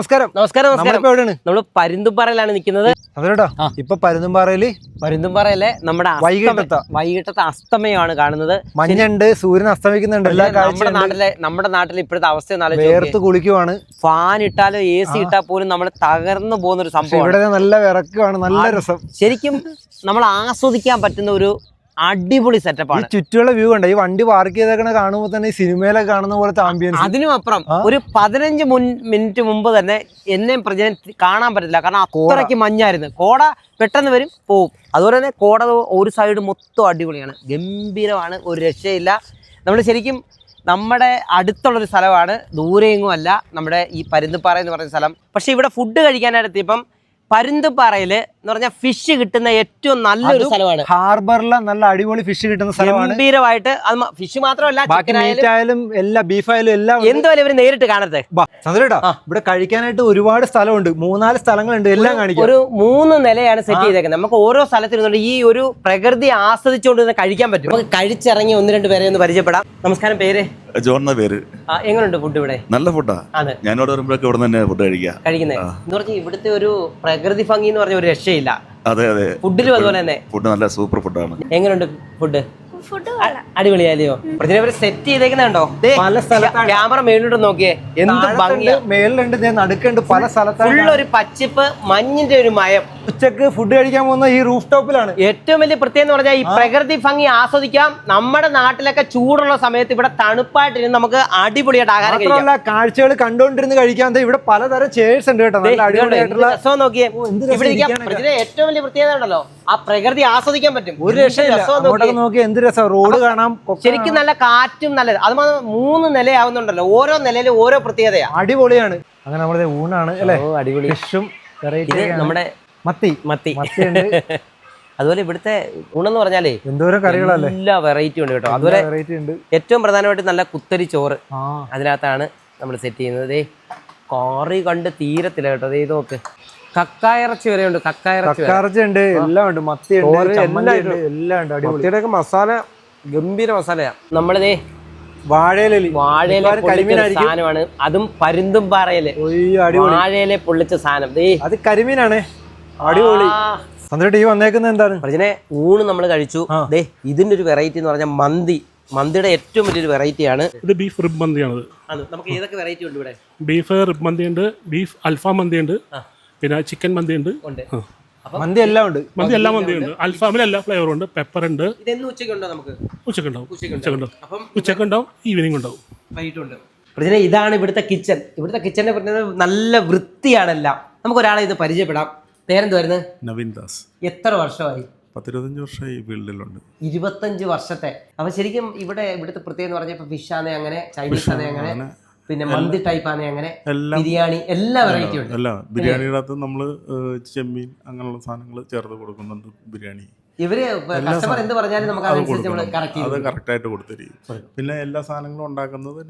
നമസ്കാരം. നമ്മള് പരുന്തുംപാറയിലാണ് നിൽക്കുന്നത്. അതേടാ ഇപ്പൊ പരുന്തുംപാറയിലെ നമ്മുടെ വൈകിട്ടത്തെ അസ്തമയമാണ് കാണുന്നത്. മഞ്ഞുണ്ട്, സൂര്യൻ അസ്തമിക്കുന്നുണ്ട്. നമ്മുടെ നാട്ടിൽ ഇപ്പോഴത്തെ അവസ്ഥ വേർത്ത് കുളിക്കുവാണ്. ഫാൻ ഇട്ടാലും AC ഇട്ടാൽ പോലും നമ്മൾ തകർന്നു പോകുന്ന ഒരു സംഭവം. ഇവിടെ നല്ല വിറക്കുവാണ്, നല്ല രസം. ശരിക്കും നമ്മൾ ആസ്വദിക്കാൻ പറ്റുന്ന ഒരു അടിപൊളി സെറ്റപ്പാണ്. ചുറ്റുമുള്ള വ്യൂ ഉണ്ട്. ഈ വണ്ടി പാർക്ക് ചെയ്തേക്കണ കാണുമ്പോൾ തന്നെ ഈ സിനിമയിലൊക്കെ കാണുന്ന പോലത്തെ ആംബിയൻസ്. അതിനും അപ്പുറം ഒരു 15 മിനിറ്റ് മുമ്പ് തന്നെ എന്നെയും പ്രജനെ കാണാൻ പറ്റില്ല. കാരണം അത്രയ്ക്ക് മഞ്ഞായിരുന്നു. കോട പെട്ടെന്ന് വരും, പോവും. അതുപോലെ തന്നെ കോട ഒരു സൈഡ് മൊത്തം അടിപൊളിയാണ്, ഗംഭീരമാണ്, ഒരു രക്ഷയില്ല. നമ്മൾ ശരിക്കും നമ്മുടെ അടുത്തുള്ളൊരു സ്ഥലമാണ്, ദൂരെയെങ്ങും അല്ല നമ്മുടെ ഈ പരുന്തുംപാറ എന്ന് പറയുന്ന സ്ഥലം. പക്ഷെ ഇവിടെ ഫുഡ് കഴിക്കാനായിട്ട് എത്തിയപ്പം പരുന്തുംപാറയില് എന്ന് പറഞ്ഞാൽ ഫിഷ് കിട്ടുന്ന ഏറ്റവും നല്ലൊരു സ്ഥലമാണ്. ഹാർബറിലെ നല്ല അടിപൊളി ഫിഷ് കിട്ടുന്ന സ്ഥലമാണ്. ഗംഭീരമായിട്ട് ഫിഷ് മാത്രമല്ല, ബീഫായാലും എല്ലാം എന്തായാലും ഇവര് നേരിട്ട് കാണട്ടെ. ഇവിടെ കഴിക്കാനായിട്ട് ഒരുപാട് സ്ഥലമുണ്ട്, 3-4 സ്ഥലങ്ങളുണ്ട്. എല്ലാം കാണിക്കും. ഒരു 3 നിലയാണ് സെറ്റ് ചെയ്തേക്കുന്നത്. നമുക്ക് ഓരോ സ്ഥലത്തിരുന്നുണ്ട് ഈ ഒരു പ്രകൃതി ആസ്വദിച്ചുകൊണ്ട് കഴിക്കാൻ പറ്റും. നമുക്ക് കഴിച്ചിറങ്ങി 1-2 പേരെ ഒന്ന് പരിചയപ്പെടാം. നമസ്കാരം. പേര്? ജോൺ എന്ന പേര്. എങ്ങനെയുണ്ട് ഫുഡ് ഇവിടെ? നല്ല ഫുഡാ. ഞാനിവിടെ വരുമ്പോഴൊക്കെ ഇവിടെ തന്നെ ഫുഡ് കഴിക്കുന്നത് എന്ന് പറഞ്ഞാൽ ഇവിടുത്തെ ഒരു പ്രകൃതി ഭംഗി എന്ന് പറഞ്ഞ ഒരു രക്ഷയില്ല. അതെ അതെ, ഫുഡിലും അതുപോലെ തന്നെ ഫുഡ് നല്ല സൂപ്പർ ഫുഡാണ്. എങ്ങനെയുണ്ട് ഫുഡ്? അടിപൊളിയാലോ? പ്രതിനെ സെറ്റ് ചെയ്തേക്കുന്നുണ്ടോ? ക്യാമറ മേളിലോട്ട് നോക്കിയേ, എന്ത് ഭംഗിയാ. മേളിലുണ്ട്, നടുക്കുണ്ട്, പല സ്ഥലത്തും ഒരു പച്ചിപ്പ്, മഞ്ഞിന്റെ ഒരു മയം. ഉച്ചക്ക് ഫുഡ് കഴിക്കാൻ പോകുന്ന ഈ റൂഫ് ടോപ്പിലാണ്. ഏറ്റവും വലിയ പ്രത്യേകത എന്ന് പറഞ്ഞാൽ ഈ പ്രകൃതി ഭംഗി ആസ്വദിക്കാം. നമ്മുടെ നാട്ടിലൊക്കെ ചൂടുള്ള സമയത്ത് ഇവിടെ തണുപ്പായിട്ടിരുന്ന് നമുക്ക് അടിപൊളിയായിട്ട് ആഹാരം കഴിക്കാം. കാഴ്ചകൾ കണ്ടുകൊണ്ടിരുന്ന് കഴിക്കാൻ ഇവിടെ പലതരം ചെയർസ് ഉണ്ട് കേട്ടോ. രസം നോക്കിയേ. ഇവിടെ ഏറ്റവും വലിയ പ്രത്യേകത ഉണ്ടല്ലോ, ആ പ്രകൃതി ആസ്വദിക്കാൻ പറ്റും. ഒരു രസം നോക്കി, എന്ത് രസം. റോഡ് കാണാം, ശരിക്കും നല്ല കാറ്റും നല്ലത്. അത് 3 നിലയാവുന്നുണ്ടല്ലോ, ഓരോ നിലയിലും ഓരോ പ്രത്യേകതയാ. അടിപൊളിയാണ്. അങ്ങനെ നമ്മുടെ ഊണാണ് അല്ലേ? അടിപൊളി. ഫിഷും നമ്മുടെ മത്തി അതുപോലെ ഇവിടുത്തെ ഊണെന്ന് പറഞ്ഞാലേ എന്തോരം കറികളല്ലേ, എല്ലാ വെറൈറ്റി ഉണ്ട് കേട്ടോ. അതുപോലെ ഏറ്റവും പ്രധാനമായിട്ട് നല്ല കുത്തരി ചോറ് അതിനകത്താണ് നമ്മൾ സെറ്റ് ചെയ്യുന്നത്. കറി കണ്ട് തീരത്തില്ല കേട്ടോ. ഇത് നോക്ക്, കക്കായിറച്ചി വരെ ഉണ്ട്. കക്കായിറച്ചി ഉണ്ട്, എല്ലാം ഉണ്ട്. മത്തി എല്ലാം ഉണ്ട്. അടിപൊളിയൊക്കെ മസാല, ഗംഭീര മസാലയാ. നമ്മളിതേ വാഴയില സാധനമാണ്, അതും പരുന്തുംപാറയില് വാഴയിലെ പൊള്ളിച്ച സാധനം. അത് കരിമീനാണ്. അടിപൊളി. ഈ വന്നേക്കുന്നത് എന്താണ്? പ്രജനെ ഊണ് നമ്മൾ കഴിച്ചു. ഇതിന്റെ ഒരു വെറൈറ്റി എന്ന് പറഞ്ഞാൽ മന്തിയുടെ ഏറ്റവും വലിയൊരു വെറൈറ്റിയാണ് ഇത്. ബീഫ് റിബ് മന്തിയാണ്. നമുക്ക് ഏതൊക്കെ വെറൈറ്റി ഉണ്ട് ഇവിടെ? ബീഫ് റിബ് മന്തി ഉണ്ട്, ബീഫ് അൽഫാം മന്തി ഉണ്ട്, പിന്നെ ചിക്കൻ മന്തി ഉണ്ട്. മന്തി എല്ലാം ഉണ്ട്. മന്തിയുണ്ട്. അൽഫാമിൽ എല്ലാ ഫ്ലേവറും ഉണ്ട്. പെപ്പർ ഉണ്ട്. ഉച്ചക്കുണ്ടാവും, ഈവനിങ് ഉണ്ടാവും, വൈകിട്ടുണ്ട്. ഇതാണ് ഇവിടുത്തെ കിച്ചൺ. ഇവിടുത്തെ കിച്ചണിനെ പറഞ്ഞത് നല്ല വൃത്തിയാണെല്ലാം. നമുക്ക് ഒരാളെ ഇത് പരിചയപ്പെടാം. പേരെന്ത് വരുന്നത്? നവീൻ ദാസ്. എത്ര വർഷമായി? 10-25 വർഷമായി ഫീൽഡിലുണ്ട്. 25 വർഷത്തെ. അപ്പൊ ശരിക്കും ഇവിടുത്തെ പ്രത്യേകത എന്ന് പറഞ്ഞാൽ ഫിഷ് ആണേ അങ്ങനെ, ചൈനീസ് ആണേ അങ്ങനെ, പിന്നെ മന്തി ടൈപ്പ് ആണേ അങ്ങനെ, ബിരിയാണി, എല്ലാ വെറൈറ്റി ഉണ്ട്. ബിരിയാണിയുടെ അകത്ത് നമ്മള് ചെമ്മീൻ അങ്ങനെയുള്ള സാധനങ്ങൾ ചേർത്ത് കൊടുക്കുന്നുണ്ട്. ബിരിയാണി ഇവര് കസ്റ്റമർ എന്ത് പറഞ്ഞാലും നമുക്ക് അത് കറക്റ്റ് ആയിട്ട് കൊടുത്തിരിക്കും. പിന്നെ എല്ലാ സാധനങ്ങളും ഉണ്ടാക്കുന്നത്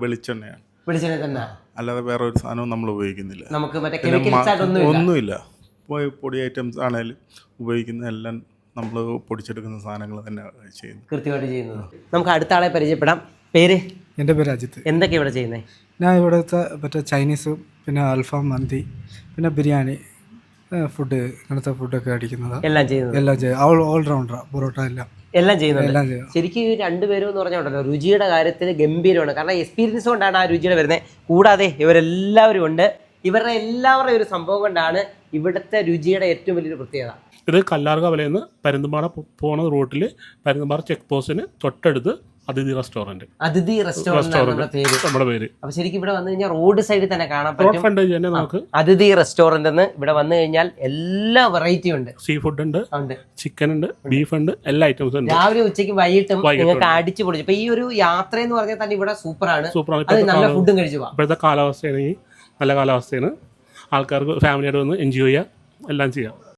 വെളിച്ചെണ്ണയാണ്. വെളിച്ചെണ്ണ തന്നെ, അല്ലാതെ വേറെ ഒരു സാധനവും നമ്മൾ ഉപയോഗിക്കുന്നില്ല. നമുക്ക് ഒന്നുമില്ല. പൊടി ഐറ്റംസ് ആണെങ്കിലും ഉപയോഗിക്കുന്ന എല്ലാം നമ്മൾ പൊടിച്ചെടുക്കുന്ന സാധനങ്ങൾ തന്നെ കൃത്യമായിട്ട് ചെയ്യുന്നത്. നമുക്ക് അടുത്ത ആളെ പരിചയപ്പെടാം. പേര്? എൻ്റെ പേര് അജിത്ത്. എന്തൊക്കെയാണ് ഇവിടെ ചെയ്യുന്നത്? ഞാൻ ഇവിടുത്തെ മറ്റേ ചൈനീസും പിന്നെ അൽഫാം മന്തി പിന്നെ ബിരിയാണി ഫുഡ് ഇങ്ങനത്തെ ഫുഡൊക്കെ അടിക്കുന്നത് എല്ലാം ചെയ്യും. ഓൾറൗണ്ടറാണ്. പൊറോട്ട എല്ലാം ചെയ്യുന്നത്. ശരിക്കും ഈ 2 പേരും എന്ന് പറഞ്ഞോണ്ടല്ലോ രുചിയുടെ കാര്യത്തിൽ ഗംഭീരമാണ്. കാരണം എക്സ്പീരിയൻസ് കൊണ്ടാണ് ആ രുചിയുടെ വരുന്നത്. കൂടാതെ ഇവരെല്ലാവരും ഉണ്ട്. ഇവരുടെ എല്ലാവരുടെയും ഒരു സംഭവം കൊണ്ടാണ് ഇവിടുത്തെ രുചിയുടെ ഏറ്റവും വലിയൊരു പ്രത്യേകത. ഇത് കല്ലാർകവലയിൽ നിന്ന് പരുന്തുംപാറ പോണ റൂട്ടിൽ പരുന്തുംപാറ ചെക്ക് പോസ്റ്റിന് തൊട്ടടുത്ത് അതിഥി റെസ്റ്റോറന്റ്. നമ്മുടെ പേര്. അപ്പൊ ശരിക്കും ഇവിടെ വന്നു കഴിഞ്ഞാൽ റോഡ് സൈഡിൽ തന്നെ കാണാൻ പറ്റും. അതിഥി റെസ്റ്റോറന്റ് എന്ന് ഇവിടെ വന്നു കഴിഞ്ഞാൽ എല്ലാ വെറൈറ്റി ഉണ്ട്. സീ ഫുഡ് ഉണ്ട്, ചിക്കൻ ഉണ്ട്, ബീഫ് ഉണ്ട്, എല്ലാ ഐറ്റംസും ഉണ്ട്. രാവിലെ ഉച്ചയ്ക്ക് വൈകിട്ടും നിങ്ങൾക്ക് അടിച്ചു പൊളിച്ചു. അപ്പൊ ഈ ഒരു യാത്ര എന്ന് പറഞ്ഞാൽ തന്നെ ഇവിടെ സൂപ്പറാണ്. നല്ല ഫുഡും കഴിച്ചു പോകാം. ഇപ്പോഴത്തെ കാലാവസ്ഥയാണെങ്കിൽ നല്ല കാലാവസ്ഥയാണ്. ആൾക്കാർക്ക് ഫാമിലിയായിട്ട് വന്ന് എൻജോയ് ചെയ്യാം, എല്ലാം ചെയ്യാം.